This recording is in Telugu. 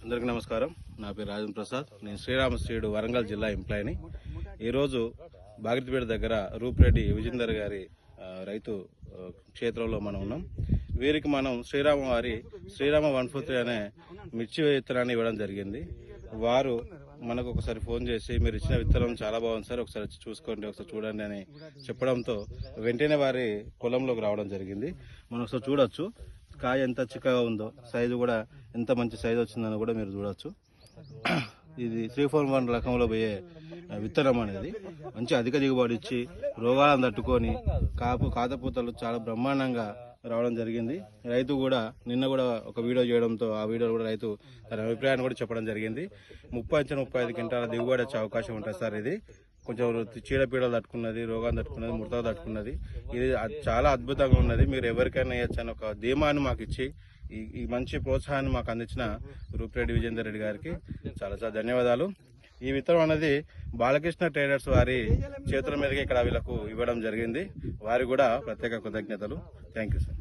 అందరికీ నమస్కారం. నా పేరు రాజేంద్ర ప్రసాద్. నేను శ్రీరామ సీడ్ వరంగల్ జిల్లా ఎంప్లాయీని. ఈరోజు బాగిరిపేట దగ్గర రూపురెడ్డి విజేందర్ గారి రైతు క్షేత్రంలో మనం ఉన్నాం. వీరికి మనం శ్రీరామ 143 అనే మిర్చి విత్తనాన్ని ఇవ్వడం జరిగింది. వారు మనకు ఒకసారి ఫోన్ చేసి, మీరు ఇచ్చిన విత్తనం చాలా బాగుంది సార్, ఒకసారి చూసుకోండి, ఒకసారి చూడండి అని చెప్పడంతో వెంటనే వారి పొలంలోకి రావడం జరిగింది. మనం ఒకసారి చూడొచ్చు, కాయ ఎంత చిక్కగా ఉందో, సైజు కూడా ఎంత మంచి సైజు వచ్చిందని కూడా మీరు చూడొచ్చు. ఇది 341 రకంలో పోయే విత్తనం అనేది మంచి అధిక దిగుబడి ఇచ్చి రోగాలను తట్టుకొని కాతపూతలు చాలా బ్రహ్మాండంగా రావడం జరిగింది. రైతు కూడా నిన్న కూడా ఒక వీడియో చేయడంతో ఆ వీడియోలో కూడా రైతు తన అభిప్రాయాన్ని కూడా చెప్పడం జరిగింది. 30-35 క్వింటాల దిగుబడి వచ్చే అవకాశం ఉంటుంది సార్. ఇది కొంచెం చీడపీడలు తట్టుకున్నది, రోగాలు తట్టుకున్నది, ముడతలు తట్టుకున్నది. ఇది చాలా అద్భుతంగా ఉన్నది. మీరు ఎవరికైనా వేయచ్చు అని ఒక ధీమాన్ని మాకు ఇచ్చి ఈ మంచి ప్రోత్సాహాన్ని మాకు అందించిన రూపురెడ్డి విజేందర్ రెడ్డి గారికి చాలా చాలా ధన్యవాదాలు. ఈ విత్తనం అనేది బాలకృష్ణ ట్రేడర్స్ వారి చేతుల మీదకి ఇక్కడ వీళ్ళకు ఇవ్వడం జరిగింది. వారికి కూడా ప్రత్యేక కృతజ్ఞతలు. Thank you sir.